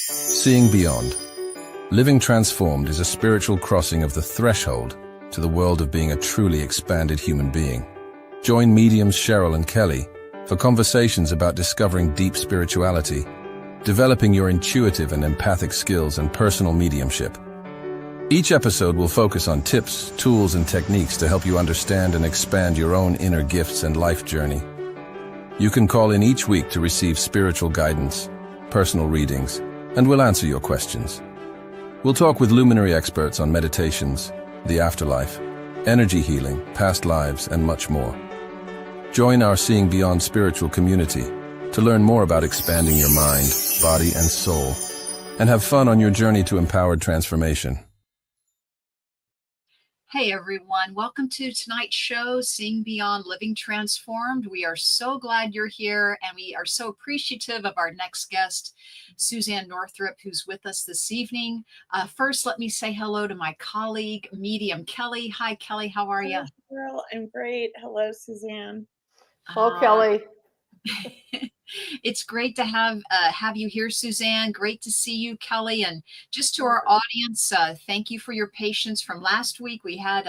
Seeing beyond. Living transformed is a spiritual crossing of the threshold to the world of being a truly expanded human being. Join mediums Cheryl and Kelley for conversations about discovering deep spirituality, developing your intuitive and empathic skills, and personal mediumship. Each episode will focus on tips, tools, and techniques to help you understand and expand your own inner gifts and life journey. You can call in each week to receive spiritual guidance, personal readings, and we'll answer your questions. We'll talk with luminary experts on meditations, the afterlife, energy healing, past lives, and much more. Join our Seeing Beyond spiritual community to learn more about expanding your mind, body, and soul, and have fun on your journey to empowered transformation. Hey everyone, welcome to tonight's show, Seeing Beyond Living Transformed. We are so glad you're here, and we are so appreciative of our next guest, Suzane Northrop, who's with us this evening. First, let me say hello to my colleague, medium Kelley. Hi, Kelley, how are you? Cheryl, I'm great. Hello, Suzane. Hello, Kelley. It's great to have you here, Suzane. Great to see you, Kelley. And just to our audience, thank you for your patience from last week. We had,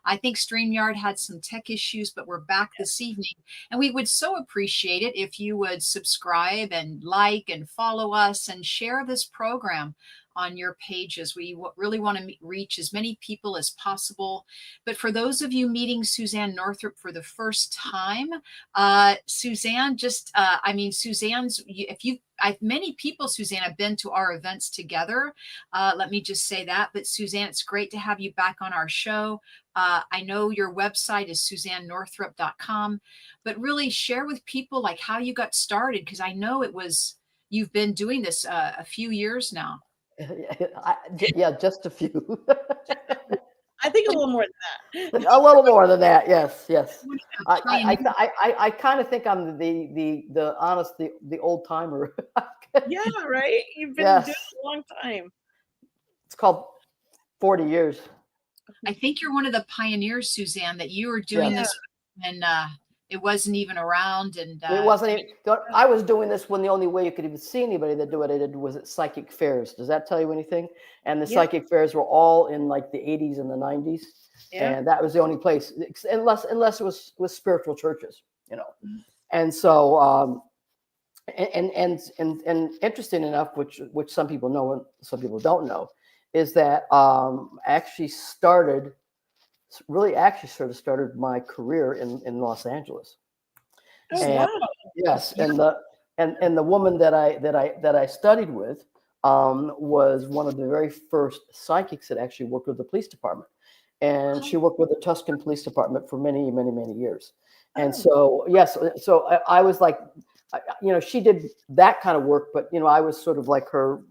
I think StreamYard had some tech issues, but we're back this evening. And we would so appreciate it if you would subscribe and like and follow us and share this program on your pages. We really want to reach as many people as possible. But for those of you meeting Suzane Northrop for the first time, Suzane, Suzane's, many people, Suzane, have been to our events together. Let me just say that. But Suzane, it's great to have you back on our show. I know your website is SuzaneNorthrop.com, but really share with people like how you got started, because I know you've been doing this a few years now. Yeah, just a few. I think a little more than that. A little more than that. Yes. I kind of think I'm the old timer. Yeah, right. You've been doing it a long time. It's called 40 years. I think you're one of the pioneers, Suzane, that you were doing this when it wasn't even around, and it wasn't even, I was doing this when the only way you could even see anybody that do what I did was at psychic fairs. Does that tell you anything? And the psychic fairs were all in like the 80s and the 90s. Yeah. And that was the only place, unless it was spiritual churches, you know. And so and interesting enough, which some people know and some people don't know, is that actually started my career in Los Angeles. Oh, and, wow. Yes, and the woman that I studied with was one of the very first psychics that actually worked with the police department, and she worked with the Tuscan Police Department for many mediyears. And so I was like, you know, she did that kind of work, but you know, I was sort of like her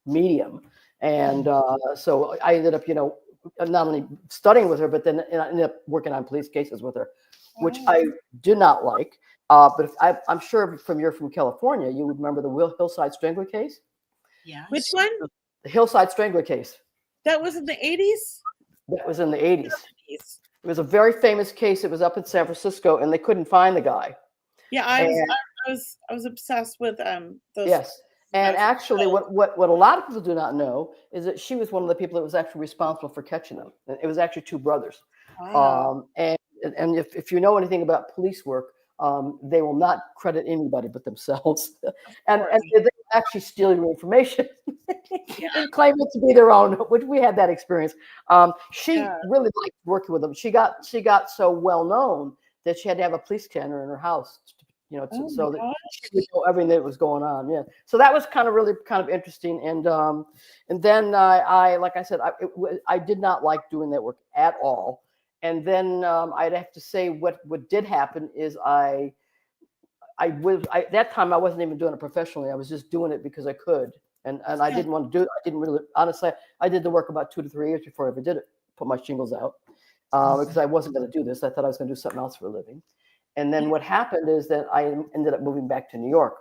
medium, and so I ended up, you know, not only studying with her, but then I ended up working on police cases with her, which I did not like. But I'm sure you're from California, you would remember the Hillside Strangler case. Yeah. Which one? The Hillside Strangler case. That was in the 80s? That was in the 80s. It was a very famous case. It was up in San Francisco, and they couldn't find the guy. Yeah, I was obsessed with those. Yes. And actually, what a lot of people do not know is that she was one of the people that was actually responsible for catching them. It was actually two brothers. Wow. And if you know anything about police work, they will not credit anybody but themselves. and they actually steal your information and claim it to be their own, which we had that experience. She really liked working with them. She got so well known that she had to have a police scanner in her house, you know, so that she would know everything that was going on. Yeah. So that was really interesting. And then I like I said, I did not like doing that work at all. And then I'd have to say what did happen is at that time I wasn't even doing it professionally. I was just doing it because I could. And I didn't want to do it. I didn't really, honestly, I did the work about 2 to 3 years before I ever did it, put my shingles out, because I wasn't going to do this. I thought I was going to do something else for a living. And then what happened is that I ended up moving back to New York.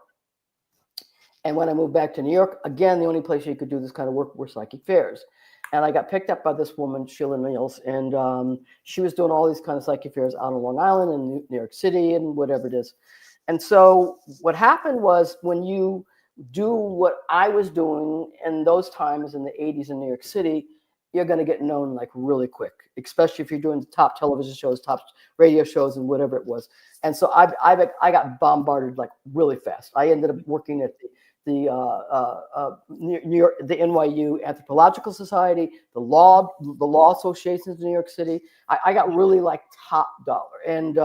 And when I moved back to New York, again, the only place you could do this kind of work were psychic fairs. And I got picked up by this woman, Sheila Niels, and she was doing all these kind of psychic fairs out on Long Island and New York City and whatever it is. And so what happened was when you do what I was doing in those times in the 80s in New York City, you're going to get known like really quick, especially if you're doing top television shows, top radio shows, and whatever it was. And so I got bombarded like really fast. I ended up working at the New York, the NYU Anthropological Society, the law associations in New York City. I got really like top dollar, and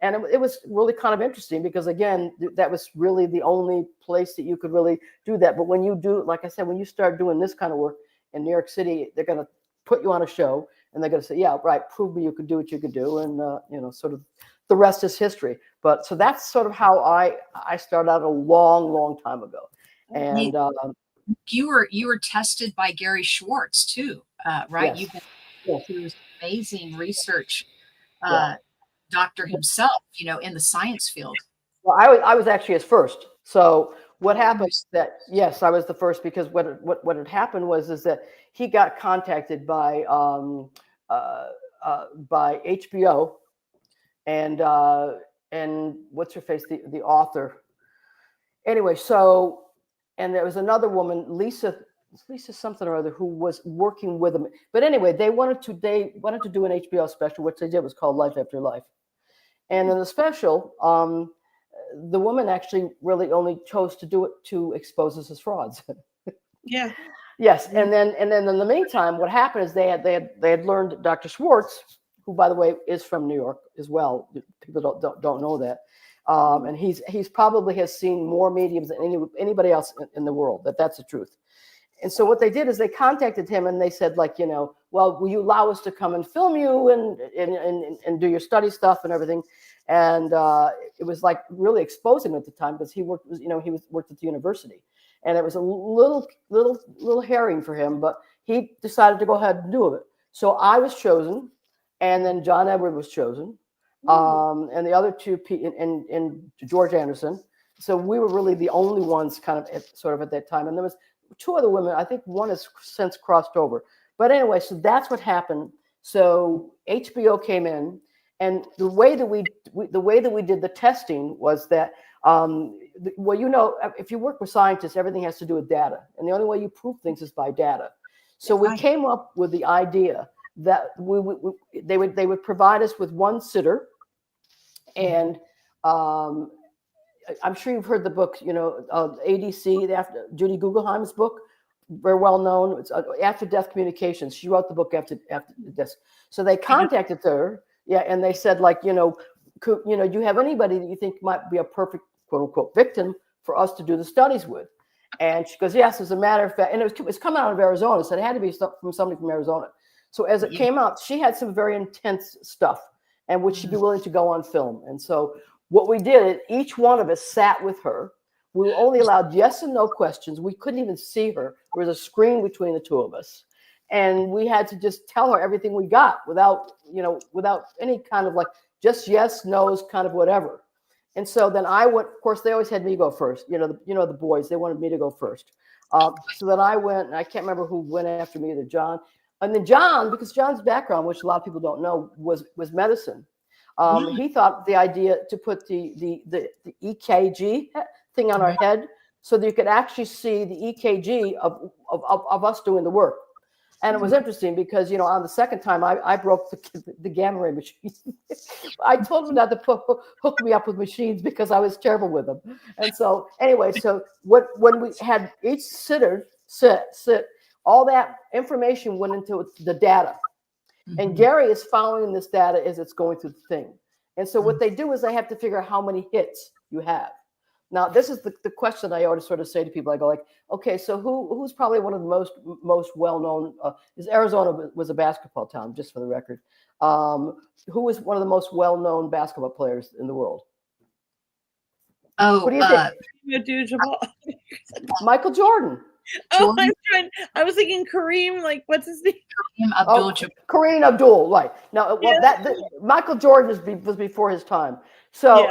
it was really kind of interesting because again, that was really the only place that you could really do that. But when you do, like I said, when you start doing this kind of work in New York City, they're going to put you on a show and they're going to say, yeah, right, prove me you could do what you could do. And, you know, sort of the rest is history. But so that's sort of how I started out a long, long time ago. And you were tested by Gary Schwartz too, right? Yes. You've been through this amazing research, doctor himself, you know, in the science field. Well, I was actually his first. So what happened is that, yes, I was the first because what had happened is that he got contacted by HBO and what's her face, the author. Anyway, so, and there was another woman, Lisa something or other, who was working with him. But anyway, they wanted to do an HBO special, which they did. It was called Life After Life. And in the special, the woman actually really only chose to do it to expose us as frauds. Yeah. Yes, and then in the meantime, what happened is they had learned Dr. Schwartz, who by the way is from New York as well. People don't know that, and he's probably has seen more mediums than anybody else in the world. That's the truth. And so what they did is they contacted him and they said, like, you know, well, will you allow us to come and film you and do your study stuff and everything? And it was like really exposing him at the time because he worked at the university, and it was a little herring for him, but he decided to go ahead and do it. So I was chosen, and then John Edward was chosen, and the other two, and George Anderson. So we were really the only ones kind of at that time, and there was two other women. I think one has since crossed over. But anyway, so that's what happened. So HBO came in, and the way that we did the testing was that, well, you know, if you work with scientists, everything has to do with data, and the only way you prove things is by data. So we came up with the idea that they would provide us with one sitter, and I'm sure you've heard the book, you know, ADC, after Judy Guggenheim's book, very well known. It's After Death Communications. She wrote the book after death. So they contacted her, and they said, like, you know, do you have anybody that you think might be a perfect quote unquote victim for us to do the studies with? And she goes, yes, as a matter of fact, and it was coming out of Arizona, so it had to be from somebody from Arizona. So as it came out, she had some very intense stuff, and would she be willing to go on film? And so what we did, each one of us sat with her. We were only allowed yes and no questions. We couldn't even see her. There was a screen between the two of us. And we had to just tell her everything we got without any kind of like just yes, no's, kind of whatever. And so then I went, of course, they always had me go first. You know, the boys, they wanted me to go first. So then I went, and I can't remember who went after me, either John. And then John, because John's background, which a lot of people don't know, was medicine. He thought the idea to put the EKG thing on our head so that you could actually see the EKG of us doing the work. And it was interesting because, you know, on the second time, I broke the gamma ray machine. I told them not to hook me up with machines because I was terrible with them. And so anyway, so when we had each sitter sit, all that information went into the data. And Gary is following this data as it's going through the thing. And so what they do is they have to figure out how many hits you have. Now, this is the question I always sort of say to people. I go like, okay, so who's probably one of the most well-known, is Arizona was a basketball town, just for the record. Who is one of the most well-known basketball players in the world? Oh, what do you think? Michael Jordan. Oh, I was thinking Kareem, like, what's his name? Kareem Abdul-Jabbar. Kareem Abdul, right. Now, well, Michael Jordan was before his time. So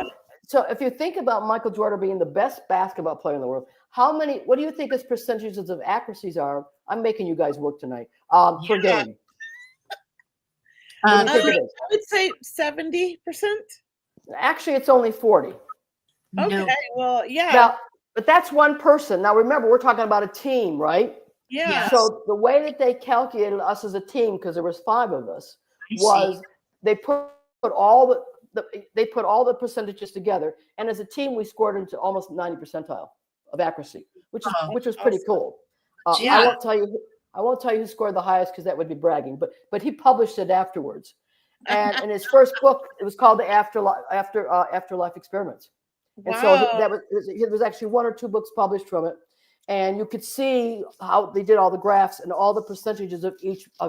if you think about Michael Jordan being the best basketball player in the world, what do you think his percentages of accuracies are? I'm making you guys work tonight, per game. I would say 70%. Actually, it's only 40. Okay, well, yeah. Now, but that's one person. Now remember, we're talking about a team, right? Yeah. Yes. So the way that they calculated us as a team, because there was 5 of us, I was see. they put all they put all the percentages together, and as a team, we scored into almost 90 percentile of accuracy, which Oh, was pretty awesome. cool. Yeah. I won't tell you who scored the highest because that would be bragging. But he published it afterwards, and in his first book, it was called the Afterlife Experiments. And so Wow. it was actually 1 or 2 books published from it, and you could see how they did all the graphs and all the percentages of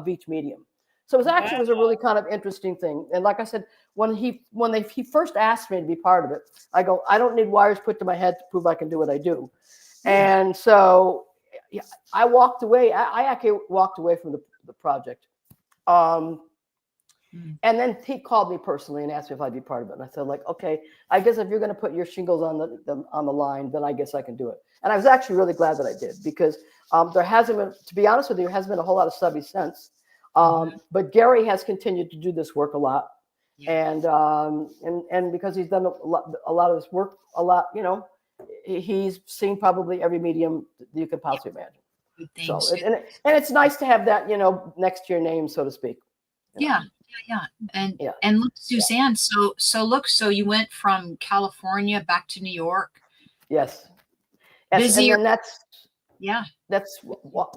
each medium. So it was a really kind of interesting thing. And like I said, when he first asked me to be part of it, I go, I don't need wires put to my head to prove I can do what I do. And so yeah, I walked away. I actually walked away from the project. And then he called me personally and asked me if I'd be part of it. And I said, like, okay, I guess if you're going to put your shingles on the line, then I guess I can do it. And I was actually really glad that I did, because there hasn't been, to be honest with you, there hasn't been a whole lot of studies since. But Gary has continued to do this work a lot, and because he's done a lot of this work a lot, he's seen probably every medium that you could possibly imagine. So and it's nice to have that, next to your name, so to speak. Yeah. And look, Suzane, so you went from California back to New York. Yes. Busy. And then that's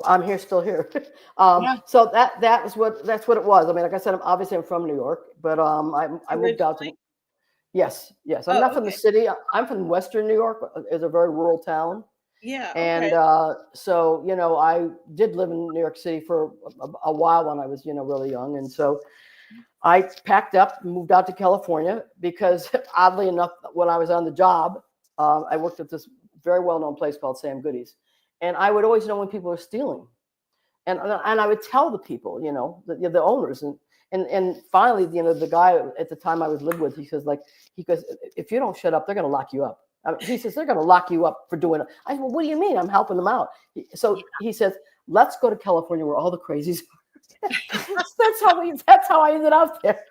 I'm still here. So that's what it was. I mean, like I said, I'm from New York, but I moved out to. Yes. I'm not from the city. I'm from Western New York. It's a very rural town. Yeah. And so I did live in New York City for a while when I was really young, and so I packed up and moved out to California because, oddly enough, when I was on the job, I worked at this very well-known place called Sam Goody's, and I would always know when people were stealing, and I would tell the people, the owners, and finally, the guy at the time I was living with, he goes, if you don't shut up, they're going to lock you up. He says, they're going to lock you up for doing it. I said, well, what do you mean? I'm helping them out. So he says, let's go to California where all the crazies are. That's how I ended up there.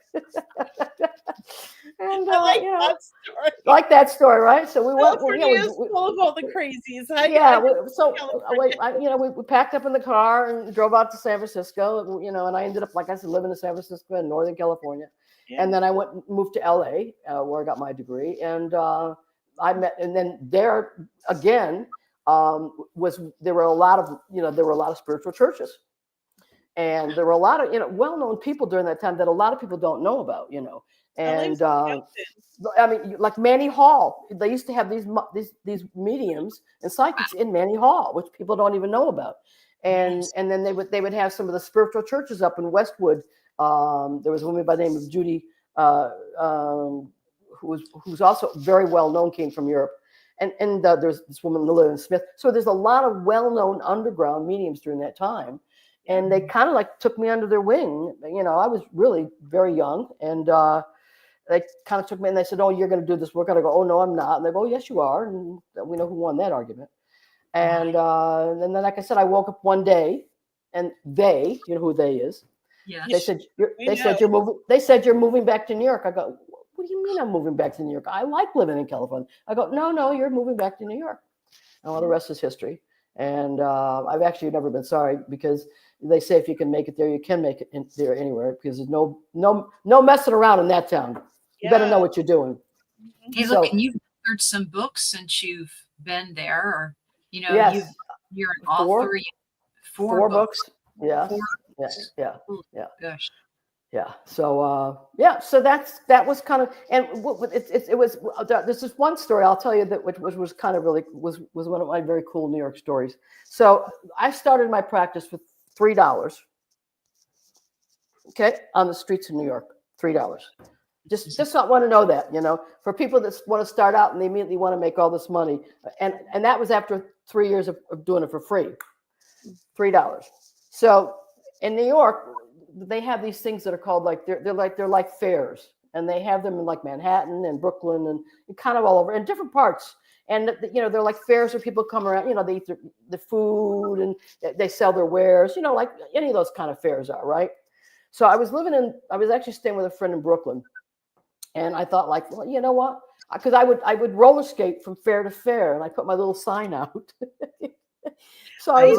And I like that story. Like that story, right? So we went. California is full of all the crazies. We packed up in the car and drove out to San Francisco. And I ended up, like I said, living in San Francisco in Northern California. Yeah. And then I moved to LA, where I got my degree, and and then there again there were a lot of spiritual churches, and there were a lot of well-known people during that time that a lot of people don't know about, and I mean, like Manny Hall, they used to have these mediums and psychics in Manny Hall, which people don't even know about, and then they would have some of the spiritual churches up in Westwood. There was a woman by the name of Judy. Who's also very well known, came from Europe, and there's this woman Lillian Smith. So there's a lot of well-known underground mediums during that time, and they kind of like took me under their wing. I was really very young, and they kind of took me and they said, "Oh, you're going to do this work." And I go, "Oh no, I'm not." And they go, "Oh, yes, you are." And we know who won that argument. And then, like I said, I woke up one day, and they, who they is, they said, They said you're moving back to New York. I go, what do you mean I'm moving back to New York? I like living in California. I go, no, you're moving back to New York. And all the rest is history. And I've actually never been sorry, because they say if you can make it there, you can make it there anywhere, because there's no messing around in that town. You better know what you're doing. Hey, look, and you've heard some books since you've been there, or yes. you're an author. Four books. Yeah. Yeah. Gosh. Yeah. So so that was kind of, and it was. There's this one story I'll tell you that which was kind of really was one of my very cool New York stories. So I started my practice with $3. Okay, on the streets of New York, $3. Just not want to know that, for people that want to start out and they immediately want to make all this money, and that was after 3 years of doing it for free, $3. So in New York, they have these things that are called they're like fairs, and they have them in like Manhattan and Brooklyn and kind of all over in different parts. And they're like fairs where people come around. They eat the food and they sell their wares. Like any of those kind of fairs are, right? So I was actually staying with a friend in Brooklyn, and I thought, like, well, you know what? because I would roller skate from fair to fair, and I put my little sign out. So I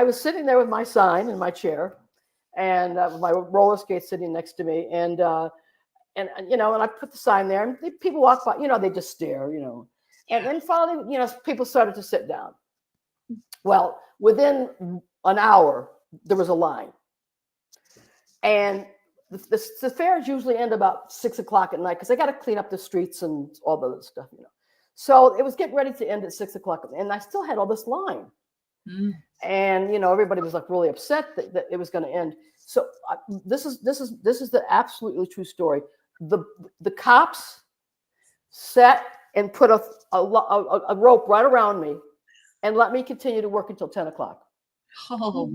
was sitting there with my sign in my chair, and my roller skate sitting next to me, and you know, and I put the sign there, and people walk by, you know, they just stare, you know, and then finally, you know, people started to sit down. Well, within an hour, there was a line, and the fairs usually end about 6 o'clock at night because they got to clean up the streets and all the other stuff, you know. So it was getting ready to end at 6 o'clock, and I still had all this line. And you know, everybody was like really upset that it was going to end. So this is the absolutely true story. The cops sat and put a rope right around me and let me continue to work until 10 o'clock. Oh,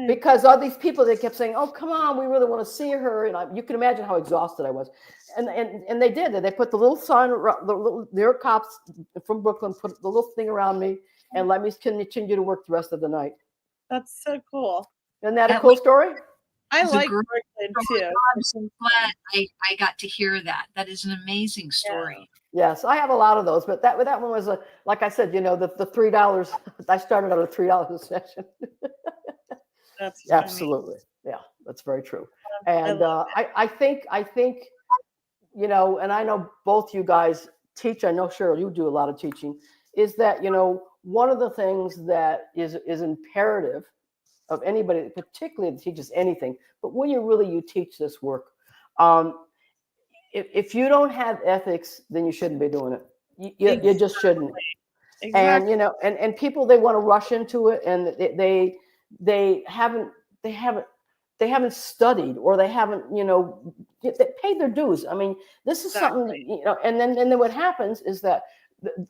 because all these people, they kept saying, "Oh, come on, we really want to see her," and you can imagine how exhausted I was. And they did. They put the little sign, the little New York cops from Brooklyn put the little thing around me and let me continue to work the rest of the night. That's so cool. Isn't that a cool story? I like Brooklyn too. I'm so glad I got to hear that. That is an amazing story. Yes, I have a lot of those, but that one was like I said, you know, the $3. I started on a $3 a session. That's absolutely, yeah, that's very true. And I think, you know, and I know both you guys teach. I know Cheryl, you do a lot of teaching. Is that, you know, one of the things that is imperative of anybody, particularly that teaches anything, but when you teach this work, if you don't have ethics, then you shouldn't be doing it. You just shouldn't. Exactly. And you know, and people, they want to rush into it, and they haven't studied, or they haven't, you know, they paid their dues. I mean, this is something, you know, and then what happens is that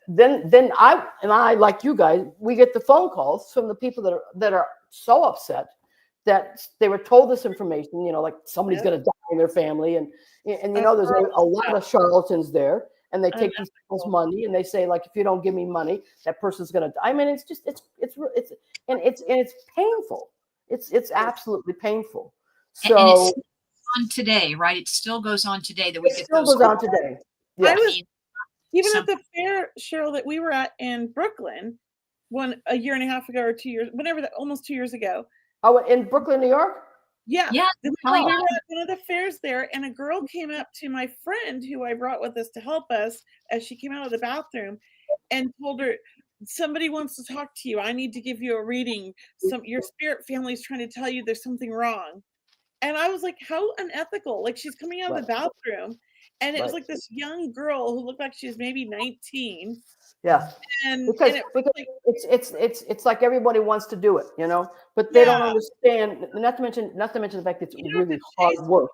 then I like you guys, we get the phone calls from the people that are so upset that they were told this information, you know, like somebody's going to die in their family, and you know, there's a lot of charlatans there, and they take these people's money, and they say, like, if you don't give me money, that person's going to die. I mean, it's just it's painful. It's absolutely painful. So and it's on today, right? It still goes on today that we get those. Still goes on today. Yes. Even at the fair, Cheryl, that we were at in Brooklyn, a year and a half ago or 2 years, almost 2 years ago. Oh, in Brooklyn, New York? Yeah. Yeah. We were at one of the fairs there, and a girl came up to my friend who I brought with us to help us as she came out of the bathroom, and told her, "Somebody wants to talk to you. I need to give you a reading. Your spirit family is trying to tell you there's something wrong." And I was like, how unethical. Like, she's coming out of the bathroom, and it was like this young girl who looked like she was maybe 19. Yeah. And because it's like everybody wants to do it, you know, but they don't understand, not to mention the fact that it's really hard work.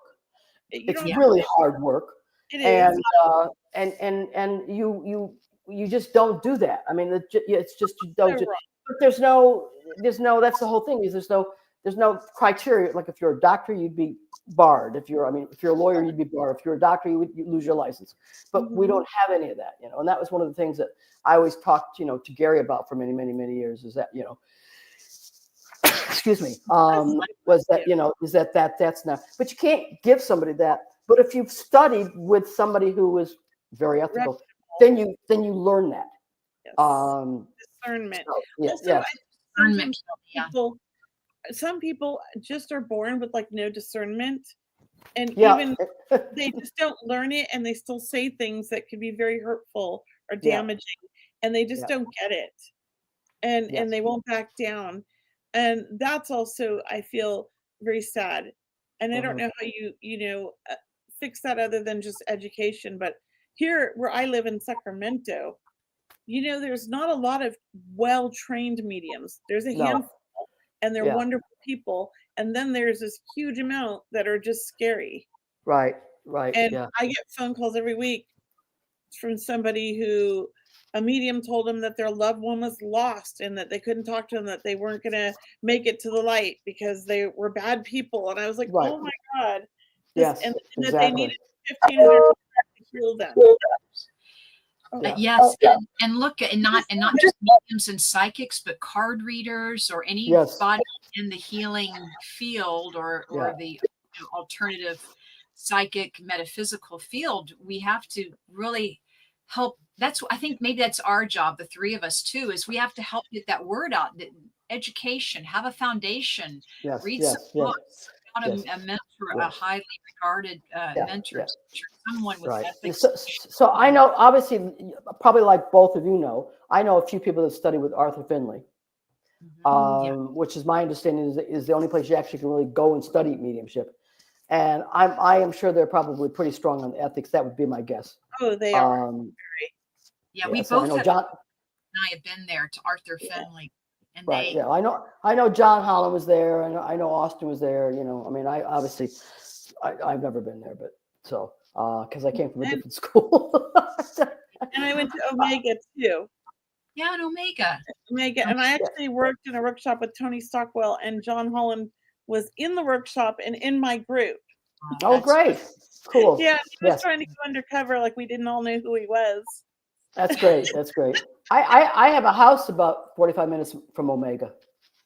It's really hard work. It is. And you just don't do that. I mean, it's just, you don't. But there's no, that's the whole thing, is there's no criteria. Like, if you're a doctor, you'd be barred. If you're a lawyer, you'd be barred. If you're a doctor, you lose your license. But we don't have any of that, you know. And that was one of the things that I always talked, you know, to Gary about for many, many, many years, is that, you know, excuse me, was that, you know, is that's not, but you can't give somebody that. But if you've studied with somebody who is very ethical, then you learn that. Discernment. So, some people just are born with like no discernment, and even they just don't learn it, and they still say things that could be very hurtful or damaging, and they just don't get it, and they won't back down. And that's also, I feel, very sad. And I don't know how you fix that other than just education. But here where I live in Sacramento, you know, there's not a lot of well-trained mediums. There's a handful, and they're wonderful people. And then there's this huge amount that are just scary. Right. And I get phone calls every week from somebody who a medium told them that their loved one was lost, and that they couldn't talk to them, that they weren't going to make it to the light because they were bad people. And I was like, oh my God. And that they needed 1,500 to heal them. Yes, and look, and not just mediums and psychics, but card readers, or anybody in the healing field, or the alternative psychic metaphysical field, we have to really help. I think maybe that's our job, the three of us too, is we have to help get that word out. That education, have a foundation, Yes, read yes, some yes, books, how to yes, mentor a yes. highly regarded Yeah, mentor, yeah. teacher, someone with Right. ethics. So I know, obviously, probably like both of you know, I know a few people that study with Arthur Finley, Yeah. which is my understanding is the only place you actually can really go and study mediumship. And I am sure they're probably pretty strong on ethics. That would be my guess. Oh, they are. Yeah, we so I both know have, John. I have been there to Arthur Finley, and Right. they. Yeah. I know John Holland was there. I know Austin was there. You know, I mean, I obviously, I've never been there, but so, because I came from a different school. And I went to Omega too. Yeah, and Omega. And I actually worked in a workshop with Tony Stockwell, and John Holland was in the workshop and in my group. Oh, great. Cool. Yeah, he was Yes. trying to go undercover, like we didn't all know who he was. That's great. That's great. I have a house about 45 minutes from Omega.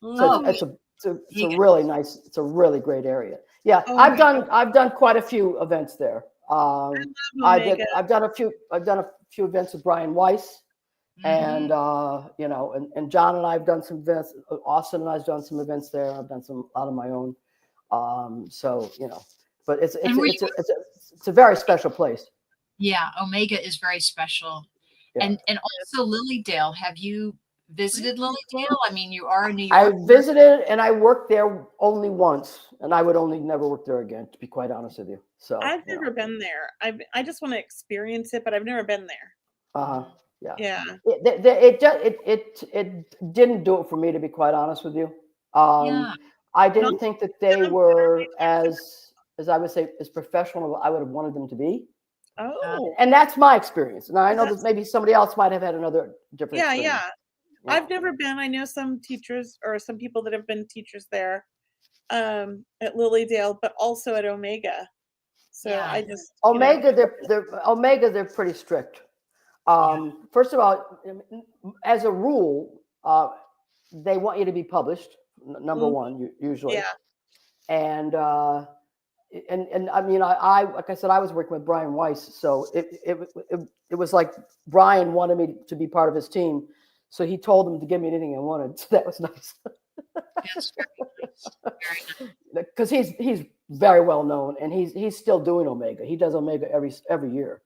So it's a really nice, it's a really great area. Yeah, I've done quite a few events there. I've done a few events with Brian Weiss, and you know, and John and I have done some events. Austin and I've done some events there. I've done a lot of my own. So you know, but it's a very special place. Yeah, Omega is very special. Yeah. And also Lilydale. Have you visited Lilydale? I mean, you are in New York. I visited and I worked there only once, and I would only never work there again, to be quite honest with you. So I've never been there. I just want to experience it, but I've never been there. Yeah. Yeah. It didn't do it for me, to be quite honest with you. I didn't think that they were as I would say as professional as I would have wanted them to be. Oh. And that's my experience. Now I know that maybe somebody else might have had another different experience. Yeah. I've never been. I know some teachers or some people that have been teachers there at Lilydale, but also at Omega. So I just Omega, they're pretty strict. First of all, as a rule, they want you to be published. Number one, usually. Yeah. And I mean, I like I said, I was working with Brian Weiss, so it was like Brian wanted me to be part of his team, so he told them to give me anything I wanted. So that was nice. Yes, very nice. Because he's very well known, and he's still doing Omega. He does Omega every year.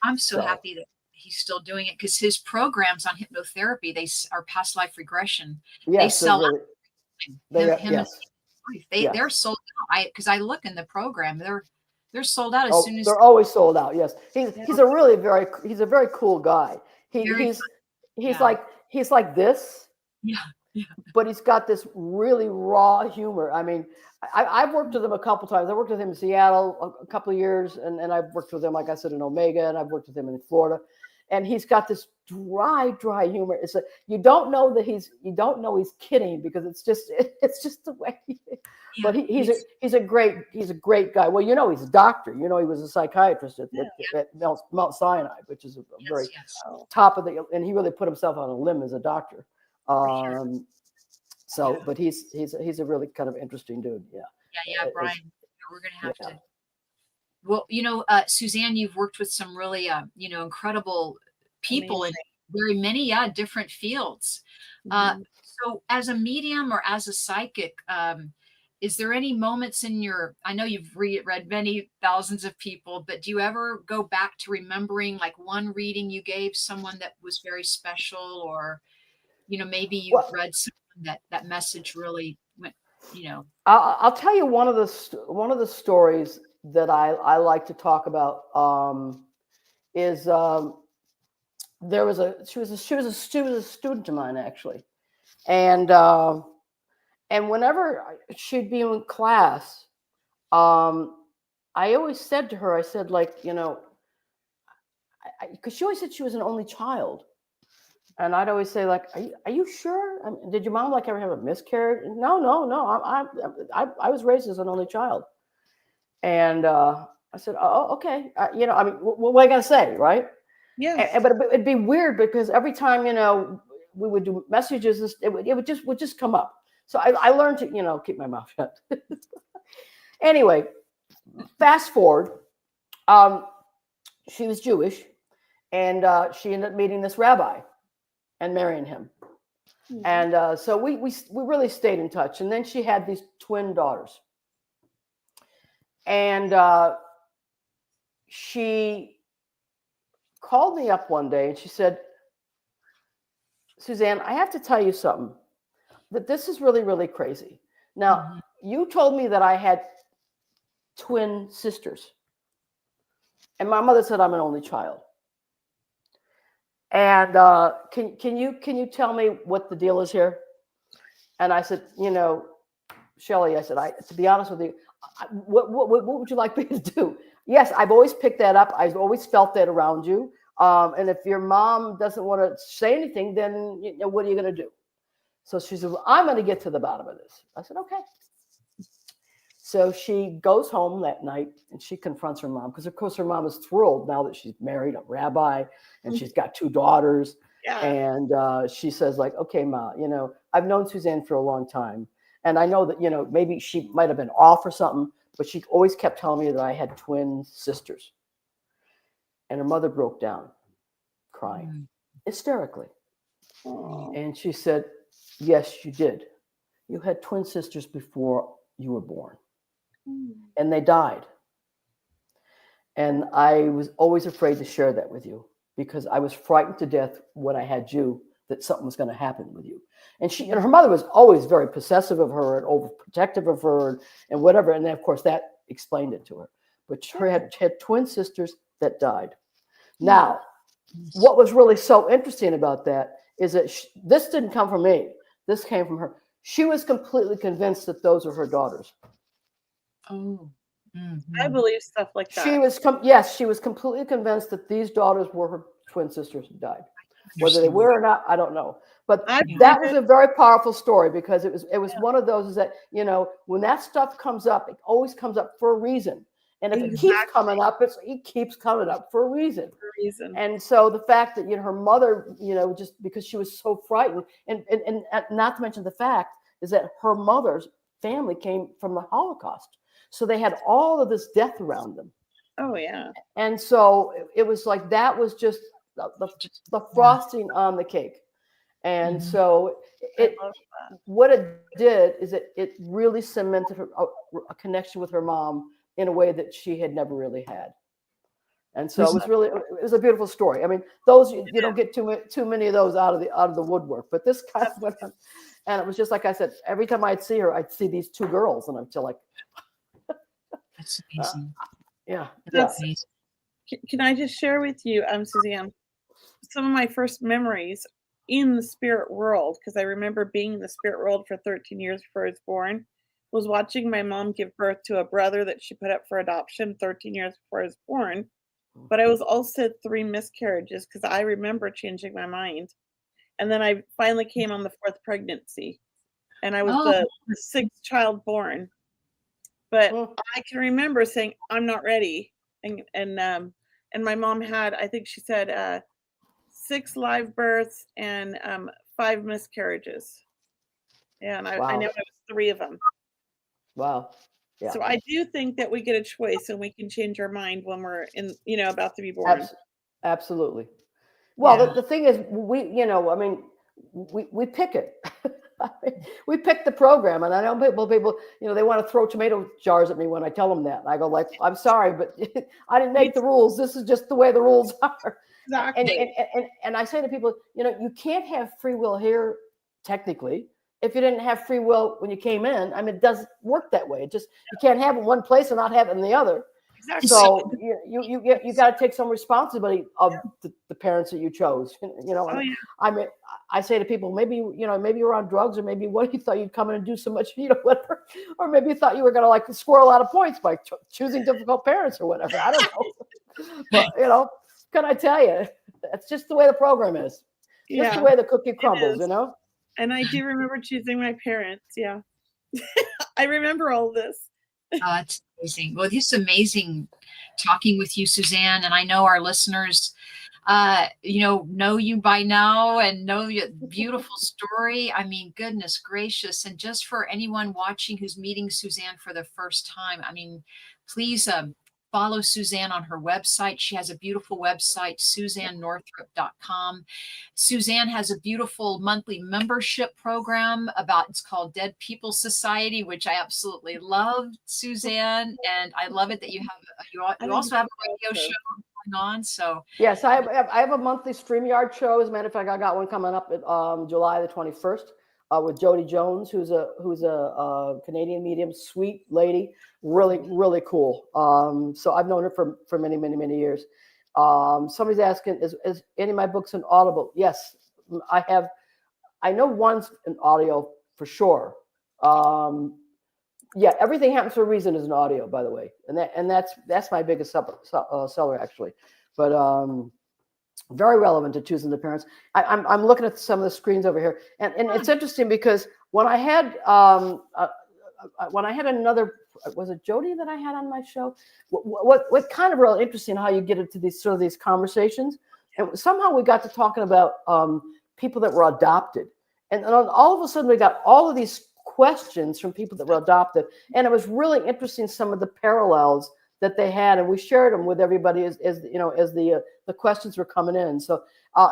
I'm so happy that he's still doing it, because his programs on hypnotherapy, they are past life regression. Yes, they sell really, they're sold out. Because I look in the program, they're sold out as soon as they're always sold out. Yes, he's a really he's a very cool guy. He's like this. Yeah. But he's got this really raw humor. I mean, I've worked with him a couple times. I worked with him in Seattle a couple of years, and I've worked with him, like I said, in Omega, and I've worked with him in Florida. And he's got this dry humor. It's you don't know he's kidding, because it's just the way he is. But he's a great guy. Well, you know, he's a doctor. You know, he was a psychiatrist at Mount Sinai, which is a very top of the, and he really put himself on a limb as a doctor. But he's a really kind of interesting dude. Yeah, Brian, we're gonna have to. Well, you know, Suzane, you've worked with some really, incredible people in very many, different fields. So, as a medium or as a psychic, is there any moments in I know you've read many thousands of people, but do you ever go back to remembering like one reading you gave someone that was very special, or maybe you've read something that message really went, I'll tell you one of the stories that I like to talk about is she was a student of mine, actually, and whenever she'd be in class, I always said to her, I said, like, because she always said she was an only child. And I'd always say, like, are you sure? I mean, did your mom ever have a miscarriage? No. I was raised as an only child. And I said, oh, okay. I mean, what am I gonna say, right? Yeah. But it'd be weird, because every time we would do messages, it would just come up. So I learned to keep my mouth shut. Anyway, fast forward, she was Jewish, and she ended up meeting this rabbi and marrying him. And so we really stayed in touch. And then she had these twin daughters. And she called me up one day and she said, Suzanne, I have to tell you something, that this is really, really crazy. Now, you told me that I had twin sisters. And my mother said I'm an only child. And can you tell me what the deal is here? And I said, you know, Shelley, I said, to be honest with you, what would you like me to do? Yes, I've always picked that up. I've always felt that around you. And if your mom doesn't want to say anything, then you know, what are you going to do? So she said, well, I'm going to get to the bottom of this. I said, okay. So she goes home that night and she confronts her mom, because of course her mom is thrilled now that she's married a rabbi and she's got two daughters. Yeah. And she says, like, okay, Ma, you know, I've known Suzanne for a long time. And I know that, you know, maybe she might have been off or something, but she always kept telling me that I had twin sisters. And her mother broke down crying hysterically. Aww. And she said, yes, you did. You had twin sisters before you were born. And they died. And I was always afraid to share that with you, because I was frightened to death when I had you that something was going to happen with you. And her mother was always very possessive of her and overprotective of her and whatever. And then, of course, that explained it to her. But she had twin sisters that died. Now, what was really so interesting about that is that this didn't come from me. This came from her. She was completely convinced that those are her daughters. Oh, I believe stuff like that. She was completely convinced that these daughters were her twin sisters who died. Whether they were or not, I don't know. But that was a very powerful story, because it was one of those is that, you know, when that stuff comes up, it always comes up for a reason. And if it keeps coming up, it keeps coming up for a reason. And so the fact that, you know, her mother, you know, just because she was so frightened, and not to mention the fact is that her mother's family came from the Holocaust. So they had all of this death around them. Oh, yeah. And so it was like, that was just the frosting on the cake. And so what it did is it really cemented a connection with her mom in a way that she had never really had. And so it was a beautiful story. I mean, those, you don't get too many of those out of the woodwork, but this kind of went on. And it was just like I said, every time I'd see her, I'd see these two girls, and I'm still like, that's amazing. That's amazing. Can I just share with you, Suzanne, some of my first memories in the spirit world, because I remember being in the spirit world for 13 years before I was born, was watching my mom give birth to a brother that she put up for adoption 13 years before I was born. But I was also 3 miscarriages, because I remember changing my mind. And then I finally came on the 4th pregnancy, and I was the 6th child born. But I can remember saying, I'm not ready. And my mom had, I think she said, 6 live births and 5 miscarriages. Yeah, and I know it was 3 of them. Wow. Yeah. So I do think that we get a choice, and we can change our mind when we're about to be born. Absolutely. Well, the thing is, we pick it. We pick the program, and I know people, they want to throw tomato jars at me when I tell them that. And I go, like, I'm sorry, but I didn't make the rules. This is just the way the rules are. Exactly. And I say to people, you can't have free will here, technically, if you didn't have free will when you came in. I mean, it doesn't work that way. You can't have it in one place and not have it in the other. Exactly. So you got to take some responsibility of the parents that you chose. I mean, I say to people, maybe you're on drugs, or maybe what you thought you'd come in and do so much, whatever, or maybe you thought you were going to like score a lot of points by choosing difficult parents or whatever. I don't know, but can I tell you, that's just the way the program is. Just the way the cookie crumbles, And I do remember choosing my parents. Yeah, I remember all this. Oh, it's amazing. Well, it's amazing talking with you, Suzanne. And I know our listeners, know you by now and know your beautiful story. I mean, goodness gracious. And just for anyone watching who's meeting Suzanne for the first time, I mean, please follow Suzane on her website. She has a beautiful website, SuzaneNorthrop.com. Suzane has a beautiful monthly membership program it's called Dead People Society, which I absolutely love, Suzane. And I love it that you also have a radio show going on. So yes, I have a monthly StreamYard show. As a matter of fact, I got one coming up at July the 21st. With Jody Jones, who's a Canadian medium, sweet lady, really cool. So I've known her for many years. Somebody's asking, is any of my books in Audible? Yes, I have. I know one's in audio for sure. Yeah, Everything Happens for a Reason is an audio, by the way, and that's my biggest seller actually. But very relevant to choosing the parents. I'm looking at some of the screens over here, and it's interesting because when I had another, was it Jody that I had on my show? What kind of real interesting how you get into these conversations, and somehow we got to talking about people that were adopted, and all of a sudden we got all of these questions from people that were adopted, and it was really interesting some of the parallels that they had, and we shared them with everybody as the questions were coming in. So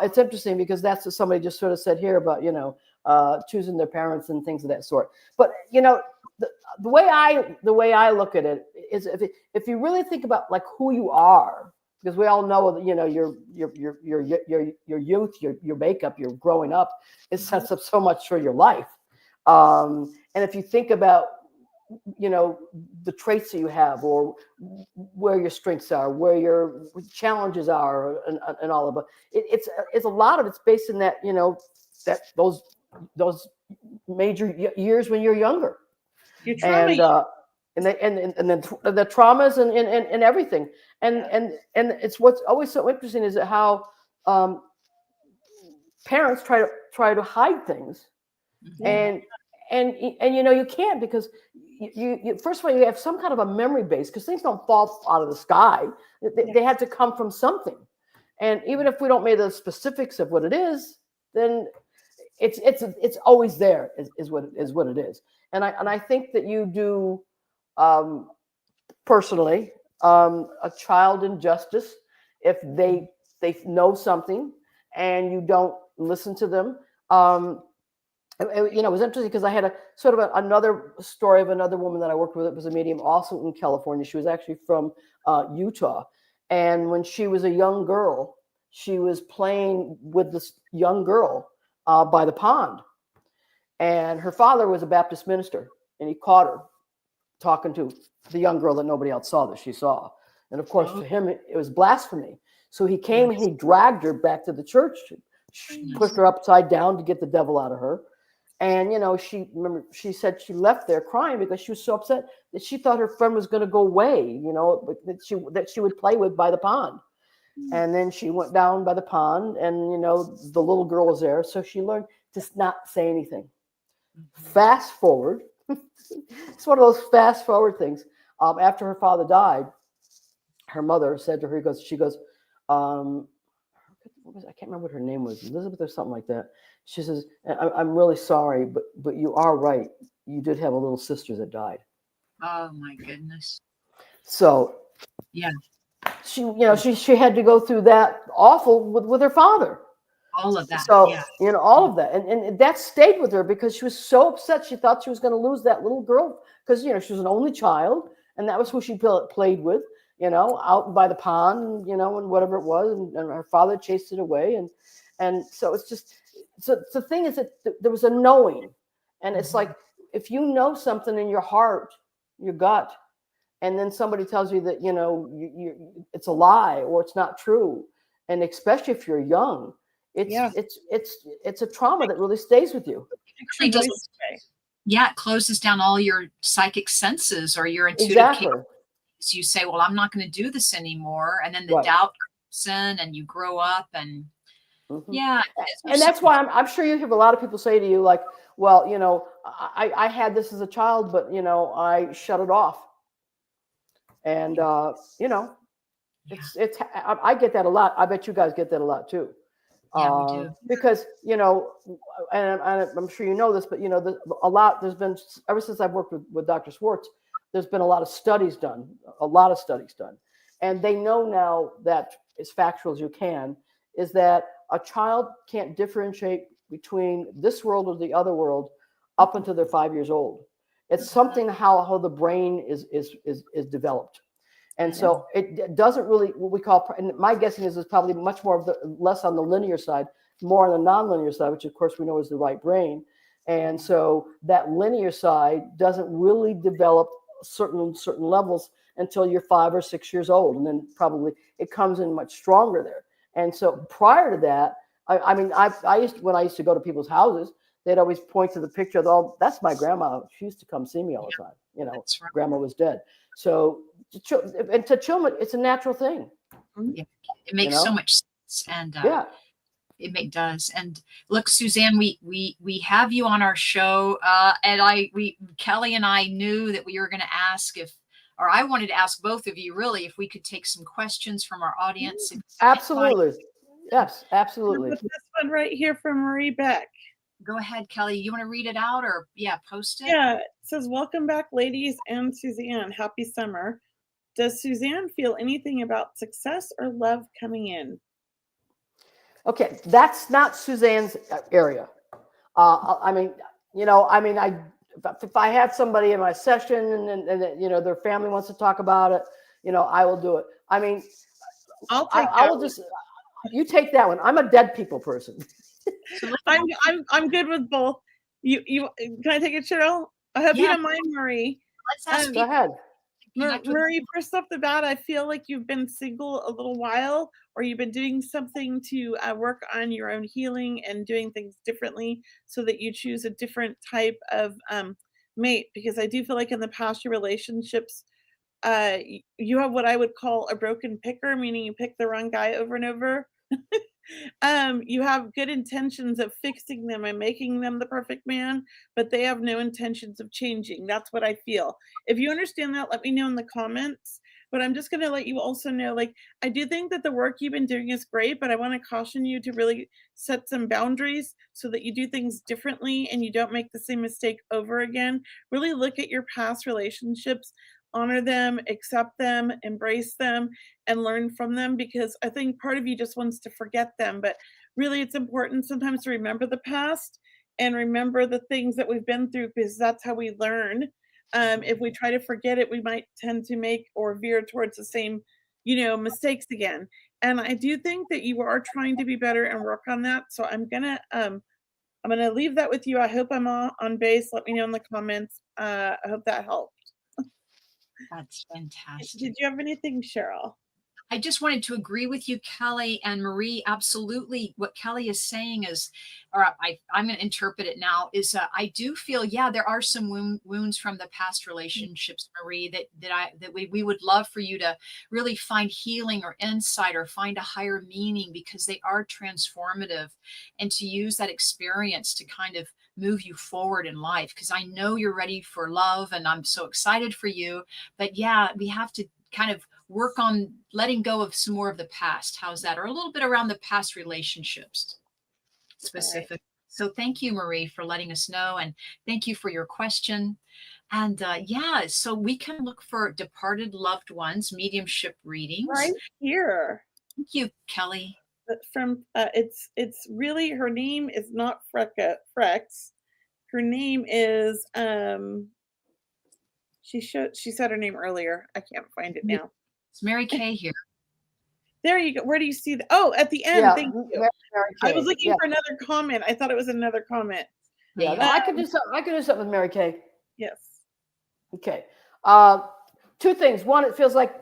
it's interesting because that's what somebody just sort of said here about choosing their parents and things of that sort. But the way I look at it is if you really think about like who you are, because we all know that your youth, your makeup, your growing up, it sets up so much for your life. And if you think about the traits that you have, or where your strengths are, where your challenges are, and all of it. It's a lot of it's based in that that those major years when you're younger, and then the traumas and everything, and it's what's always so interesting is how parents try to hide things, and you can't, because you first of all you have some kind of a memory base, because things don't fall out of the sky. They had to come from something, and even if we don't make the specifics of what it is, then it's always there is what it is. And I think that you do personally a child injustice if they know something and you don't listen to them. It was interesting because I had another story of another woman that I worked with. It was a medium also in California. She was actually from Utah. And when she was a young girl, she was playing with this young girl by the pond. And her father was a Baptist minister, and he caught her talking to the young girl that nobody else saw, that she saw. And of course, for him, it was blasphemy. So he came and he dragged her back to the church, pushed her upside down to get the devil out of her. And, she said she left there crying because she was so upset that she thought her friend was going to go away, that she would play with by the pond. And then she went down by the pond, and, the little girl was there. So she learned to not say anything. Fast forward. It's one of those fast forward things. After her father died, her mother said to her, she goes, I can't remember what her name was, Elizabeth or something like that. She says, I'm really sorry, but you are right. You did have a little sister that died. Oh my goodness. So yeah, she had to go through that awful with her father. All of that. So, yeah. All of that. And that stayed with her because she was so upset. She thought she was going to lose that little girl because, she was an only child, and that was who she played with, out by the pond, and whatever it was. And her father chased it away. And so it's just, so the thing is that there was a knowing. And it's like, if you know something in your heart, your gut, and then somebody tells you that, it's a lie or it's not true. And especially if you're young, it's a trauma that really stays with you. It does. Yeah, it closes down all your psychic senses or your intuitive capabilities. You say, well, I'm not going to do this anymore. And then the doubt comes in, and you grow up, and and that's why I'm sure you have a lot of people say to you, like, well, I had this as a child, but, I shut it off. And, it's I get that a lot. I bet you guys get that a lot too. Yeah, we do. Because, and I'm sure you know this, but, there's been, ever since I've worked with Dr. Schwartz, there's been a lot of studies done, and they know now that, as factual as you can, is that a child can't differentiate between this world or the other world up until they're 5 years old. It's something how the brain is developed. And so it doesn't really, what we call, and my guessing is probably much more of less on the linear side, more on the nonlinear side, which of course we know is the right brain. And so that linear side doesn't really develop certain levels until you're 5 or 6 years old. And then probably it comes in much stronger there. And so prior to that, I mean, when I used to go to people's houses, they'd always point to the picture of, oh, that's my grandma. She used to come see me all the time. You know, Right. Grandma was dead. So, and to children, it's a natural thing. Yeah, it makes so much sense, and yeah, it does. And look, Suzane, we have you on our show, and Kelley and I knew that we were going to ask or I wanted to ask both of you really if we could take some questions from our audience. Absolutely. Yes, absolutely. This one right here from Marie Beck. Go ahead, Kelley. You want to read it out, or post it? Yeah, it says, "Welcome back, ladies and Suzane. Happy summer. Does Suzane feel anything about success or love coming in?" Okay, that's not Suzane's area. I mean, if I have somebody in my session and you know, their family wants to talk about it, you know, I will do it. I mean, I will just, you take that one. I'm a dead people person. I'm good with both. You can I take it, Cheryl? I hope you don't mind, Marie. Let's ask Go ahead. Marie, first off the bat, I feel like you've been single a little while, or you've been doing something to work on your own healing and doing things differently so that you choose a different type of mate. Because I do feel like in the past, your relationships, you have what I would call a broken picker, meaning you pick the wrong guy over and over. You have good intentions of fixing them and making them the perfect man, but they have no intentions of changing. That's what I feel. If you understand that, let me know in the comments. But I'm just going to let you also know, like, I do think that the work you've been doing is great, but I want to caution you to really set some boundaries so that you do things differently and you don't make the same mistake over again. Really look at your past relationships, honor them, accept them, embrace them, and learn from them, because I think part of you just wants to forget them. But really, it's important sometimes to remember the past and remember the things that we've been through, because that's how we learn. If we try to forget it, we might tend to make or veer towards the same, mistakes again. And I do think that you are trying to be better and work on that. So I'm gonna leave that with you. I hope I'm on base. Let me know in the comments. I hope that helped. That's fantastic. Did you have anything, Cheryl? I just wanted to agree with you, Kelley and Marie. Absolutely. What Kelley is saying is, or I'm going to interpret it now, is I do feel, there are some wounds from the past relationships, Marie, that we would love for you to really find healing or insight or find a higher meaning, because they are transformative, and to use that experience to kind of move you forward in life. Because I know you're ready for love, and I'm so excited for you. But we have to kind of work on letting go of some more of the past. How's that? Or a little bit around the past relationships specific. Right. So thank you, Marie, for letting us know. And thank you for your question. And so we can look for departed loved ones, mediumship readings. Right here. Thank you, Kelley. From it's really, her name is not Frex. Her name is she said her name earlier. I can't find it now. It's Mary Kay here. There you go. Where do you see the? Oh, at the end. Yeah, thank you. I was looking for another comment. I thought it was another comment. Yeah, I could do something. I could do something with Mary Kay. Yes. Okay. Two things. One, it feels like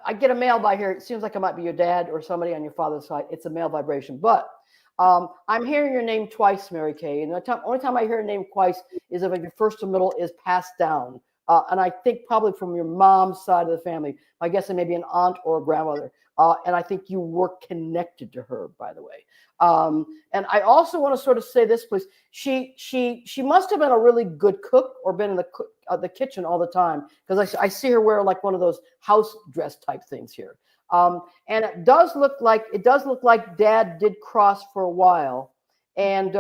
I get a male by here. It seems like it might be your dad or somebody on your father's side. It's a male vibration, but I'm hearing your name twice, Mary Kay. And the only time I hear your name twice is if your first and middle is passed down. And I think probably from your mom's side of the family. I guess it may be an aunt or a grandmother. And I think you were connected to her, by the way. And I also want to sort of say this, please. She must have been a really good cook or been in the kitchen all the time, because I see her wear like one of those house dress type things here. And it does look like Dad did cross for a while, and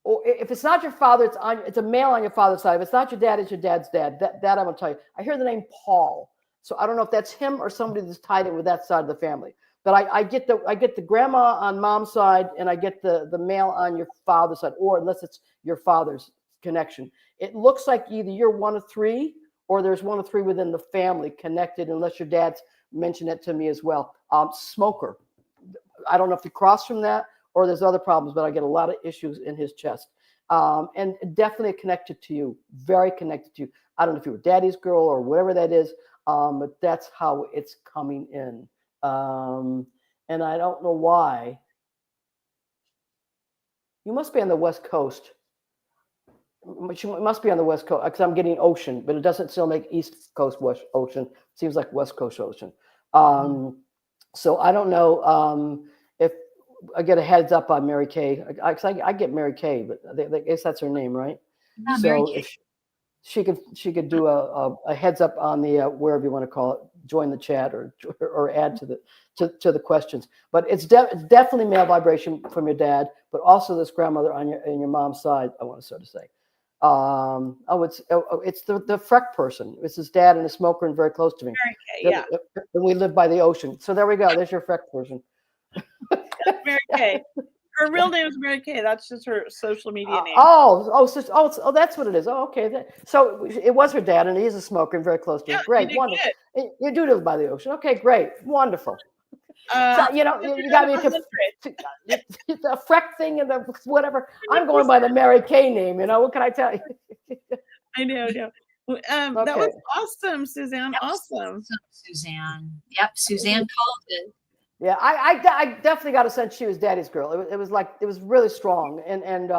or if it's not your father, it's a male on your father's side. If it's not your dad, it's your dad's dad. That I'm gonna tell you. I hear the name Paul, so I don't know if that's him or somebody that's tied in with that side of the family. But I get the grandma on mom's side, and I get the male on your father's side, or unless it's your father's connection. It looks like either you're one of three, or there's one of three within the family connected, unless your dad's mentioned it to me as well. Smoker. I don't know if he crossed from that, or there's other problems, but I get a lot of issues in his chest. And definitely connected to you, very connected to you. I don't know if you were daddy's girl or whatever that is, but that's how it's coming in. And I don't know why. You must be on the West Coast. You must be on the West Coast, because I'm getting ocean, but it doesn't still make East Coast West Ocean. It seems like West Coast Ocean. So I don't know if I get a heads up on Mary Kay. I get Mary Kay, but I guess that's her name, right? Yeah, so Mary Kay. If she could do a heads up on the wherever you want to call it, join the chat or add to the questions. But it's definitely male vibration from your dad, but also this grandmother on your mom's side. I want to sort of say, it's the Freck person. It's his dad and a smoker and very close to me. Mary Kay, yeah. And we live by the ocean. So there we go. There's your Freck person. Mary Kay. Her real name is Mary Kay. That's just her social media name. So that's what it is. Oh, okay. So it was her dad, and he's a smoker and very close to it. Great, wonderful. You do live by the ocean. Okay, great, wonderful. So, you got me the Freck thing and the whatever. I'm going by the Mary Kay name. What can I tell you? I know. Okay. That was awesome, Suzanne. Awesome, Suzanne. Yep, Suzanne called it. Yeah, I definitely got a sense she was daddy's girl. It was really strong, and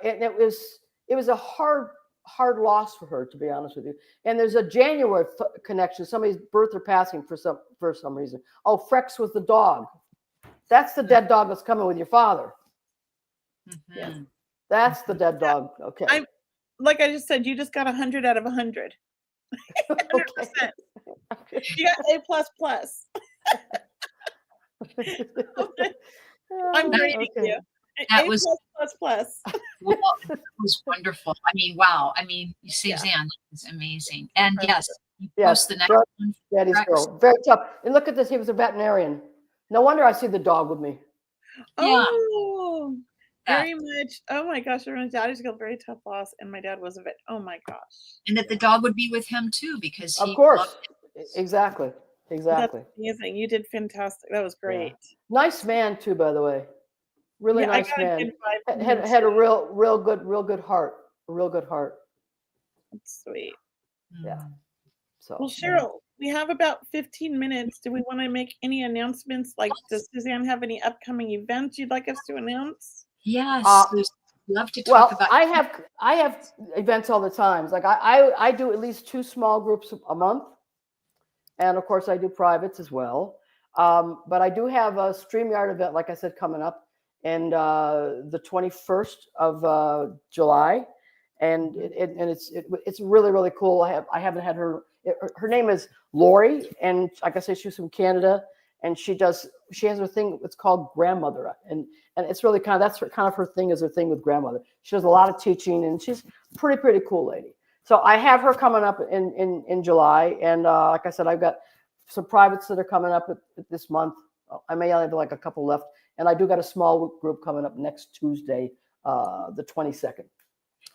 it was a hard loss for her, to be honest with you. And there's a January connection, somebody's birth or passing for some reason. Oh, Frex was the dog. That's the dead dog that's coming with your father. Mm-hmm. Yeah, that's the dead dog. Okay. Like I just said, you just got 100 out of 100. 100%. You got A++. I'm grading you. That was plus. Well, it was wonderful. I mean, wow. I mean, Suzanne is amazing. And yes, you post the next one. Daddy's girl. Very tough. And look at this. He was a veterinarian. No wonder I see the dog with me. Oh, very much. Oh my gosh. My daddy's got very tough loss, and my dad was a vet. Oh my gosh. And that the dog would be with him too, because he of course. loved it. Exactly. That's amazing. You did fantastic. That was great. Yeah. Nice man too, by the way. Really nice man. Had a real good heart. A real good heart. That's sweet. Yeah. So well, Cheryl, we have about 15 minutes. Do we want to make any announcements? Like, does Suzanne have any upcoming events you'd like us to announce? Yes. Love to talk about. I have events all the time. Like I do at least 2 small groups a month. And of course, I do privates as well. But I do have a StreamYard event, like I said, coming up, and the 21st of July, and it's really, really cool. I haven't had her. Her name is Lori, and like I said, she's from Canada, and she has her thing. It's called Grandmother, and it's really kind of her thing is her thing with grandmother. She does a lot of teaching, and she's pretty cool lady. So I have her coming up in July, and like I said, I've got some privates that are coming up this month. I may only have like a couple left, and I do got a small group coming up next Tuesday, the 22nd.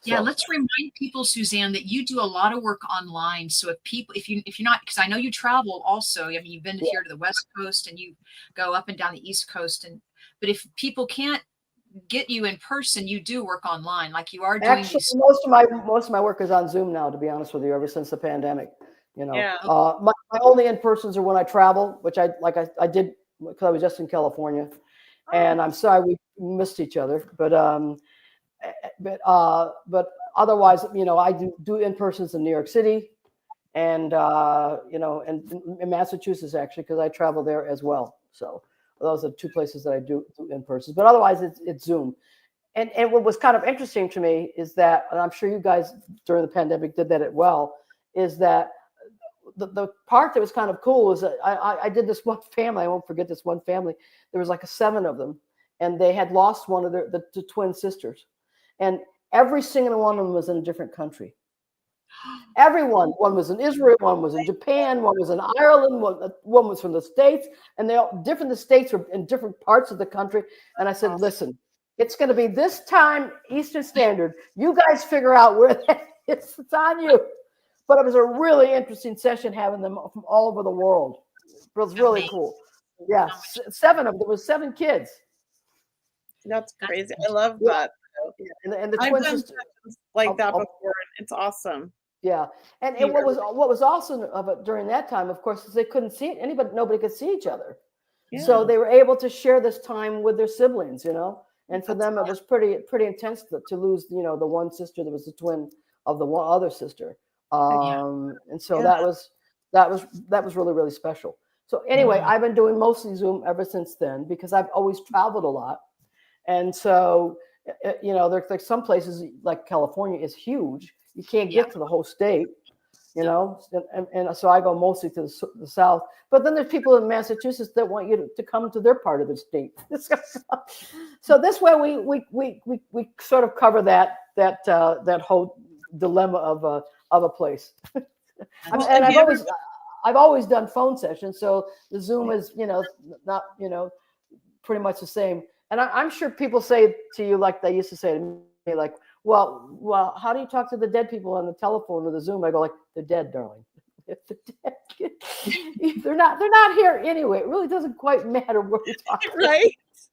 Yeah, let's remind people, Suzanne, that you do a lot of work online. So if you're not, because I know you travel also. I mean, you've been here to the West Coast, and you go up and down the East Coast, but if people can't get you in person, you do work online, like you are doing. Actually, most of my work is on Zoom now, to be honest with you, ever since the pandemic. My only in-persons are when I travel, which I did because I was just in California, and I'm sorry we missed each other, but otherwise, I do in-persons in New York City, and and in Massachusetts actually, because I travel there as well. So those are 2 places that I do in person, but otherwise it's Zoom. And what was kind of interesting to me is that, and I'm sure you guys during the pandemic did that as well, is that the part that was kind of cool was that I did this one family. I won't forget this one family. There was like 7 of them, and they had lost one of the twin sisters. and every single one of them was in a different country. Everyone, one was in Israel, one was in Japan, one was in Ireland, one was from the States, and they all different. The states were in different parts of the country. And I said, listen, it's going to be this time Eastern Standard. You guys figure out where that is. It's on you. But it was a really interesting session having them from all over the world. It was really cool. Yeah, 7 of them. There was 7 kids. That's crazy. I love that. Yeah. And the I've twin done sister like that before, and it's awesome. Yeah, and what was awesome of it during that time, of course, is they couldn't see it. Nobody could see each other, so they were able to share this time with their siblings, And for them, it was pretty intense to lose, the one sister that was the twin of the one other sister, and so that was really, really special. So anyway, I've been doing mostly Zoom ever since then because I've always traveled a lot, and so there's like some places like California is huge. You can't get to the whole state, and so I go mostly to the South. But then there's people in Massachusetts that want you to come to their part of the state. So this way we sort of cover that whole dilemma of a place. And I've always done phone sessions, so the Zoom is not pretty much the same. And I'm sure people say to you like they used to say to me, like, well, how do you talk to the dead people on the telephone or the Zoom? I go like, they're dead, darling. If they're dead, they're not here anyway. It really doesn't quite matter what we talk about. Right?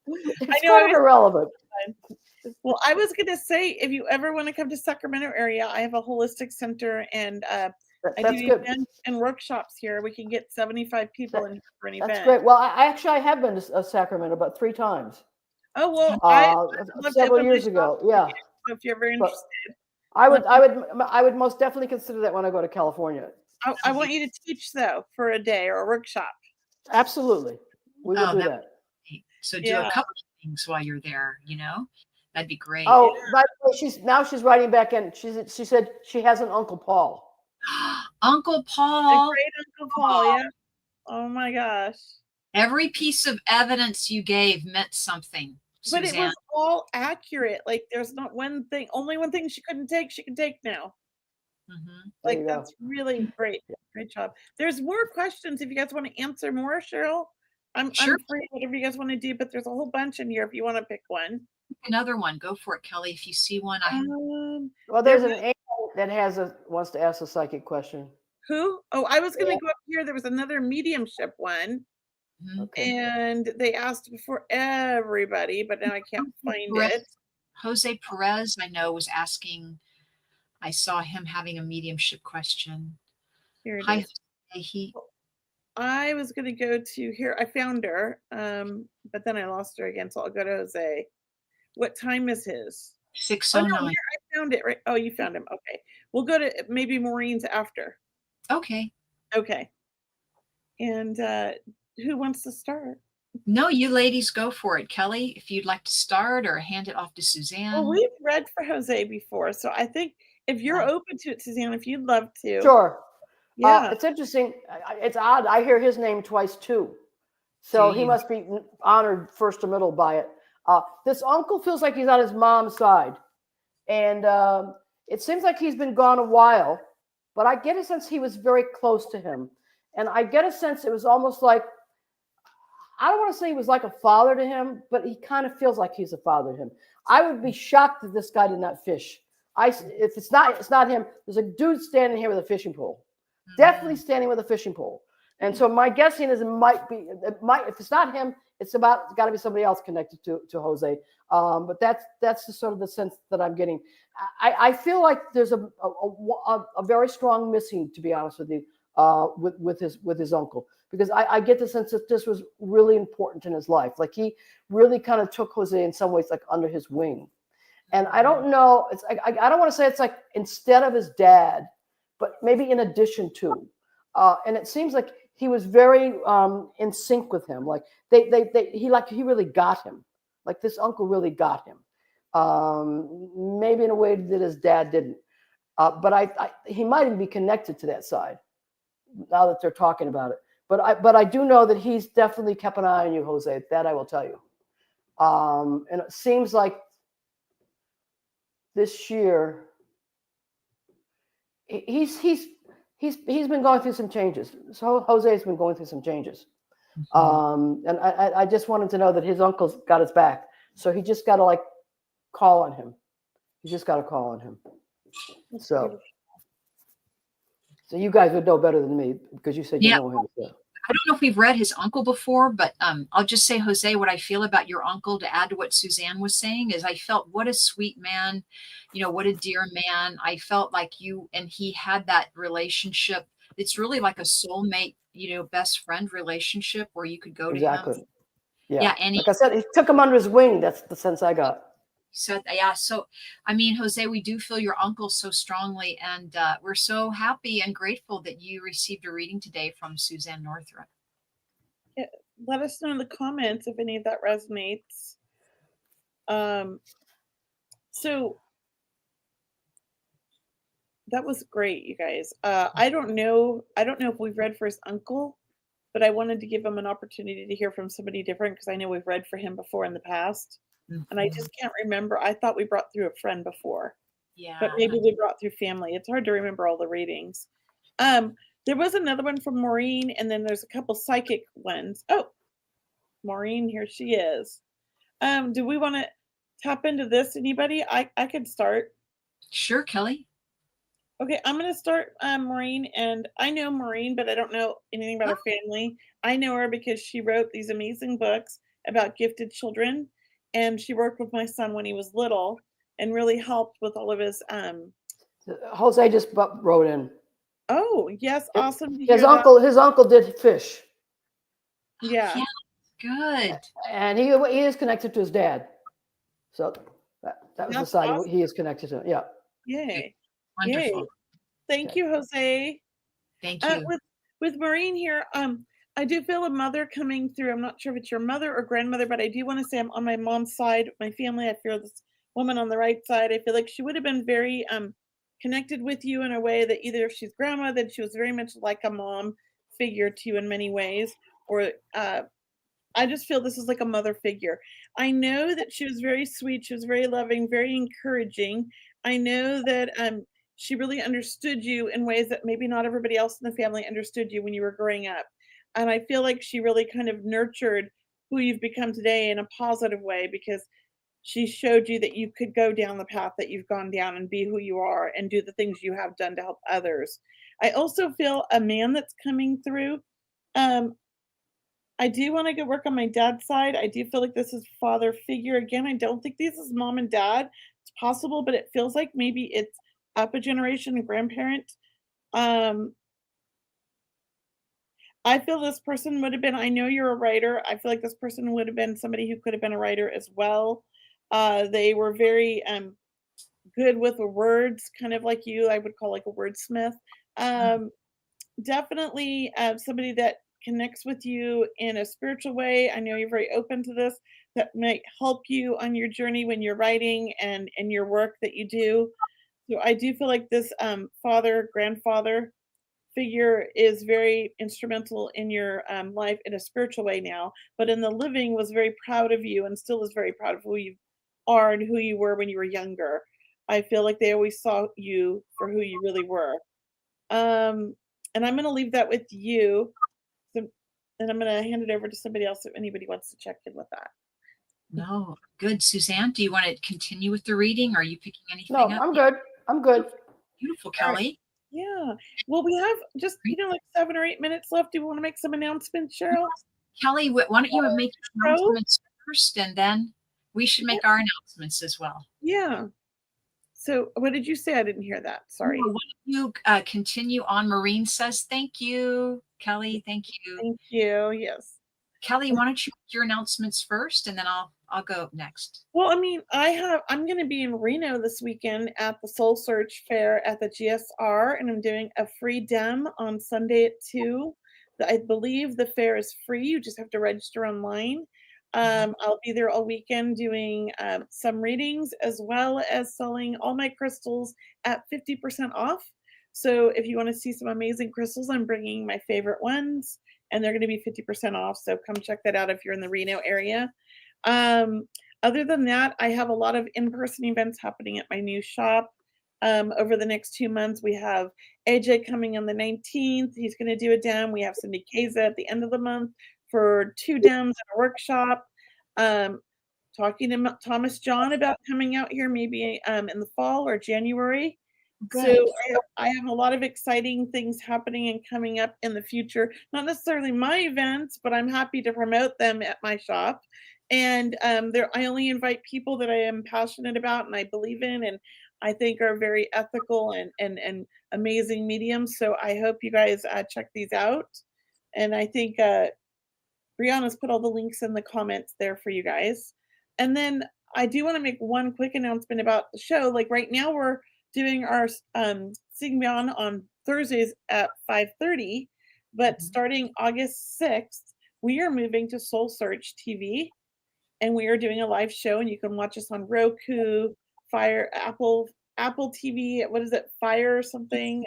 It's kind of irrelevant. Well, I was going to say, if you ever want to come to Sacramento area, I have a holistic center, and I do events and workshops here. We can get 75 people in for an event. That's great. Well, I have been to Sacramento about 3 times. Oh well, several years ago. Yeah. If you're very interested, I would most definitely consider that when I go to California. I want you to teach though for a day or a workshop. Absolutely, we will do that. So do a couple of things while you're there. That'd be great. Oh, by the way, she's writing back in. She said she has an Uncle Paul. Uncle Paul. A great Uncle Paul. Yeah. Oh my gosh. Every piece of evidence you gave meant something. But Suzane. it was all accurate. Like there's not one thing, only one thing she couldn't take, she can take now. Mm-hmm. Like that's really great. Great job. There's more questions if you guys want to answer more, Cheryl. I'm free, whatever you guys want to do, but there's a whole bunch in here if you want to pick one. Another one. Go for it, Kelley. If you see one. Well, there's an angel that wants to ask a psychic question. Who? Oh, I was going to go up here. There was another mediumship one. Okay. And they asked before everybody, but now I can't find it. Jose Perez, I know, was asking. I saw him having a mediumship question. Here it is. I was going to go to here. I found her, but then I lost her again. So I'll go to Jose. What time is his? 6:09. Oh, no, here, I found it. Right. Oh, you found him. Okay. We'll go to maybe Maureen's after. Okay. Okay. And who wants to start? No, you ladies go for it. Kelley, if you'd like to start or hand it off to Suzane. Well, we've read for Jose before, so I think if you're open to it, Suzane, if you'd love to. Sure. Yeah. It's interesting. It's odd. I hear his name twice too. So he must be honored first or middle by it. This uncle feels like he's on his mom's side. And it seems like he's been gone a while, but I get a sense he was very close to him. And I get a sense it was almost like, I don't want to say he was like a father to him, but he kind of feels like he's a father to him. I would be shocked if this guy did not fish. If it's not him, there's a dude standing here with a fishing pole. Mm-hmm. Definitely standing with a fishing pole. And so my guessing is if it's not him, it's got to be somebody else connected to Jose. But that's the sort of the sense that I'm getting. I feel like there's a very strong missing, to be honest with you, with his uncle, because I get the sense that this was really important in his life. Like he really kind of took Jose in some ways like under his wing. And I don't know, it's I don't want to say it's like instead of his dad, but maybe in addition to. And it seems like he was very in sync with him. Like he really got him. Like this uncle really got him. Maybe in a way that his dad didn't. But he might even be connected to that side now that they're talking about it. But I do know that he's definitely kept an eye on you, Jose. That I will tell you. And it seems like this year, he's been going through some changes. So Jose's been going through some changes. And I just wanted to know that his uncle's got his back. So he just got to like call on him. You just got to call on him. So you guys would know better than me because you said you know him. So. I don't know if we've read his uncle before, but I'll just say, Jose, what I feel about your uncle, to add to what Suzane was saying, is I felt what a sweet man, what a dear man. I felt like you and he had that relationship. It's really like a soulmate, best friend relationship where you could go to him. Yeah. And like I said, he took him under his wing. That's the sense I got. So yeah, so I mean, Jose, we do feel your uncle so strongly, and we're so happy and grateful that you received a reading today from Suzane Northrop. Yeah, let us know in the comments if any of that resonates. So that was great, you guys. I don't know if we've read for his uncle, but I wanted to give him an opportunity to hear from somebody different because I know we've read for him before in the past. And I just can't remember. I thought we brought through a friend before. Yeah. But maybe we brought through family. It's hard to remember all the readings. There was another one from Maureen, and then there's a couple psychic ones. Oh, Maureen, here she is. Do we want to tap into this? Anybody? I could start. Sure, Kelley. Okay, I'm going to start Maureen, and I know Maureen, but I don't know anything about her family. I know her because she wrote these amazing books about gifted children. And she worked with my son when he was little and really helped with all of his. Jose just wrote in. Oh, yes. Awesome. His uncle did fish. Yeah. Good. And he is connected to his dad. So that was the side awesome. He is connected to. Yeah. Yay. Wonderful. Yay. Thank you, Jose. Thank you. With Maureen here, I do feel a mother coming through. I'm not sure if it's your mother or grandmother, but I do want to say I'm on my mom's side, my family. I feel this woman on the right side. I feel like she would have been very connected with you in a way that either if she's grandma, that she was very much like a mom figure to you in many ways, or I just feel this is like a mother figure. I know that she was very sweet. She was very loving, very encouraging. I know that she really understood you in ways that maybe not everybody else in the family understood you when you were growing up. And I feel like she really kind of nurtured who you've become today in a positive way because she showed you that you could go down the path that you've gone down and be who you are and do the things you have done to help others. I also feel a man that's coming through. I do want to go work on my dad's side. I do feel like this is father figure. Again, I don't think this is mom and dad. It's possible, but it feels like maybe it's up a generation, a grandparent. I feel this person would have been, I know you're a writer. I feel like this person would have been somebody who could have been a writer as well. They were very good with the words, kind of like you, I would call like a wordsmith. Definitely somebody that connects with you in a spiritual way. I know you're very open to this, that might help you on your journey when you're writing and your work that you do. So I do feel like this father, grandfather figure is very instrumental in your life in a spiritual way now, but in the living was very proud of you and still is very proud of who you are and who you were when you were younger. I feel like they always saw you for who you really were. And I'm going to leave that with you. So, and I'm going to hand it over to somebody else if anybody wants to check in with that. No, good. Suzane, do you want to continue with the reading? Are you picking anything up? No, I'm good. I'm good. Beautiful, Kelley. Yeah. Well, we have just, like 7 or 8 minutes left. Do you want to make some announcements, Cheryl? Kelley, why don't you make your announcements first, and then we should make our announcements as well. Yeah. So what did you say? I didn't hear that. Sorry. Why don't you continue on? Maureen says, thank you. Kelley, thank you. Thank you. Yes. Kelley, why don't you make your announcements first, and then I'll go next. Well, I mean, I'm going to be in Reno this weekend at the Soul Search Fair at the GSR, and I'm doing a free dem on Sunday at 2. I believe the fair is free. You just have to register online. I'll be there all weekend doing some readings as well as selling all my crystals at 50% off. So if you want to see some amazing crystals, I'm bringing my favorite ones, and they're going to be 50% off. So come check that out if you're in the Reno area. Other than that, I have a lot of in-person events happening at my new shop. Over the next 2 months, we have AJ coming on the 19th. He's going to do a dem. We have Cindy Kaza at the end of the month for 2 dems and a workshop. Talking to Thomas John about coming out here maybe in the fall or January. Good. So I have a lot of exciting things happening and coming up in the future. Not necessarily my events, but I'm happy to promote them at my shop. And I only invite people that I am passionate about and I believe in and I think are very ethical and amazing mediums. So I hope you guys check these out. And I think Brianna's put all the links in the comments there for you guys. And then I do want to make one quick announcement about the show. Like right now we're doing our Seeing Beyond on Thursdays at 5:30, but starting August 6th, we are moving to Soul Search TV, and we are doing a live show, and you can watch us on Roku, Fire, Apple TV. What is it? Fire or something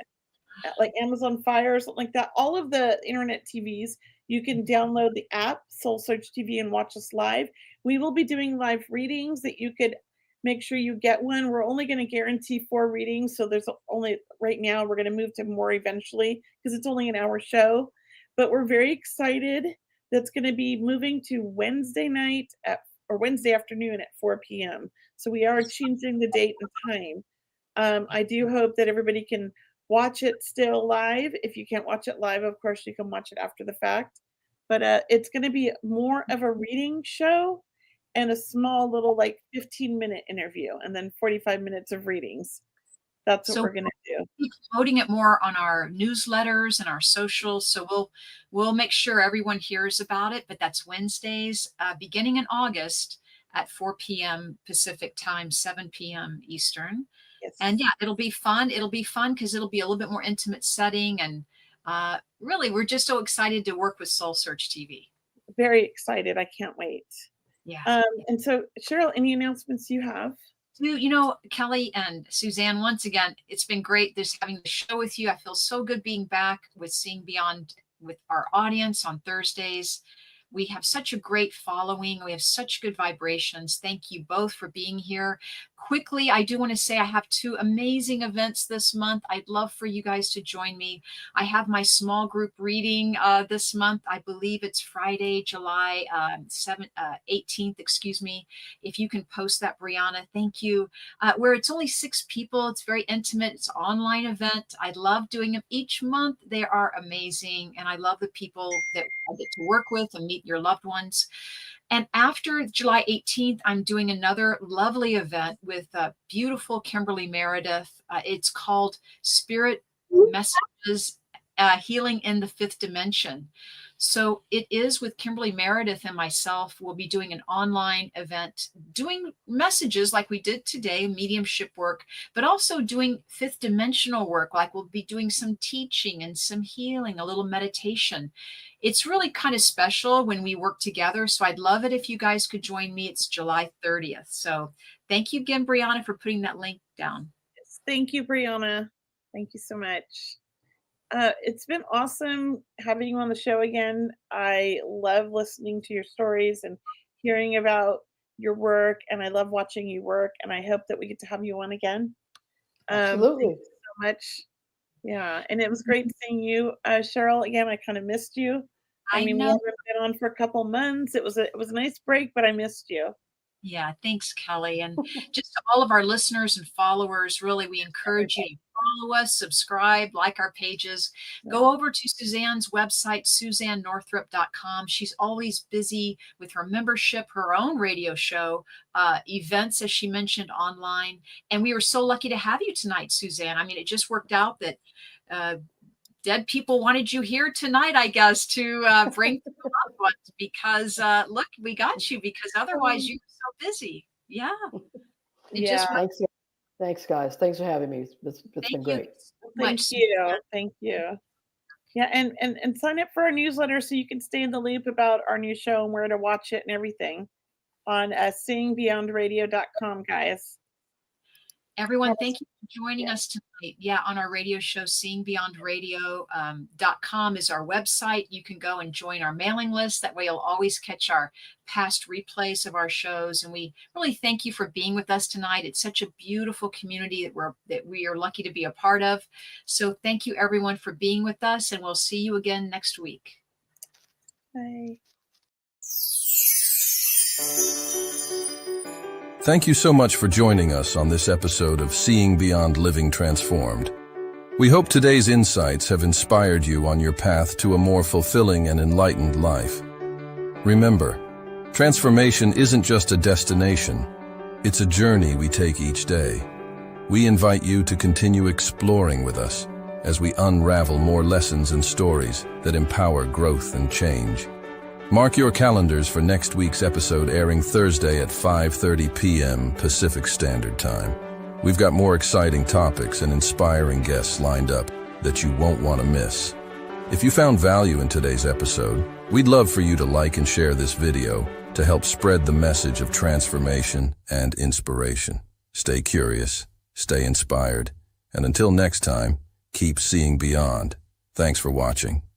like Amazon Fire or something like that. All of the internet TVs, you can download the app Soul Search TV and watch us live. We will be doing live readings that you could make sure you get one. We're only going to guarantee 4 readings. So there's only right now, we're going to move to more eventually because it's only an hour show, but we're very excited. That's going to be moving to Wednesday night or Wednesday afternoon at 4 p.m. So we are changing the date and time. I do hope that everybody can watch it still live. If you can't watch it live, of course, you can watch it after the fact. But it's going to be more of a reading show and a small little like 15-minute interview and then 45 minutes of readings. That's what we're going to do. Keep promoting it more on our newsletters and our socials. So we'll make sure everyone hears about it. But that's Wednesdays, beginning in August at 4 p.m. Pacific time, 7 p.m. Eastern. Yes. And yeah, it'll be fun. It'll be fun because it'll be a little bit more intimate setting. And really, we're just so excited to work with Soul Search TV. Very excited. I can't wait. Yeah. And so, Cheryl, any announcements you have? You know, Kelly and Suzanne, once again, it's been great just having the show with you. I feel so good being back with Seeing Beyond with our audience on Thursdays. We have such a great following. We have such good vibrations. Thank you both for being here. Quickly, I do want to say I have 2 amazing events this month. I'd love for you guys to join me. I have my small group reading this month. I believe it's Friday, July 18th, excuse me. If you can post that, Brianna, thank you. Where it's only 6 people. It's very intimate. It's an online event. I love doing them each month. They are amazing. And I love the people that I get to work with and meet your loved ones. And after July 18th, I'm doing another lovely event with beautiful Kimberly Meredith. It's called Spirit Messages, Healing in the Fifth Dimension. So it is with Kimberly Meredith and myself. We'll be doing an online event, doing messages like we did today, mediumship work, but also doing fifth dimensional work. Like we'll be doing some teaching and some healing, a little meditation. It's really kind of special when we work together. So I'd love it if you guys could join me. It's July 30th. So thank you again, Brianna, for putting that link down. Yes, thank you, Brianna. Thank you so much. It's been awesome having you on the show again. I love listening to your stories and hearing about your work, and I love watching you work, and I hope that we get to have you on again. Absolutely. Thank you so much. Yeah, and it was great seeing you, Cheryl. Again, I kind of missed you. I mean, we haven't been on for a couple months. It was a nice break, but I missed you. Yeah, thanks, Kelly. And just to all of our listeners and followers, really, we encourage you to follow us, subscribe, like our pages. Yeah. Go over to Suzanne's website, SuzaneNorthrop.com. She's always busy with her membership, her own radio show, events, as she mentioned, online. And we were so lucky to have you tonight, Suzanne. I mean, it just worked out that dead people wanted you here tonight, I guess, to bring the loved ones because, look, we got you because otherwise you're so busy. Yeah. Thanks, guys. Thanks for having me. It's been great. Thank you. Yeah, and sign up for our newsletter so you can stay in the loop about our new show and where to watch it and everything on seeingbeyondradio.com, guys. Everyone, thank you for joining us tonight. Yeah, on our radio show, seeingbeyondradio.com is our website. You can go and join our mailing list. That way you'll always catch our past replays of our shows. And we really thank you for being with us tonight. It's such a beautiful community that we are lucky to be a part of. So thank you everyone for being with us, and we'll see you again next week. Bye. Thank you so much for joining us on this episode of Seeing Beyond Living Transformed. We hope today's insights have inspired you on your path to a more fulfilling and enlightened life. Remember, transformation isn't just a destination, it's a journey we take each day. We invite you to continue exploring with us as we unravel more lessons and stories that empower growth and change. Mark your calendars for next week's episode, airing Thursday at 5:30 p.m. Pacific Standard Time. We've got more exciting topics and inspiring guests lined up that you won't want to miss. If you found value in today's episode, we'd love for you to like and share this video to help spread the message of transformation and inspiration. Stay curious, stay inspired, and until next time, keep seeing beyond. Thanks for watching.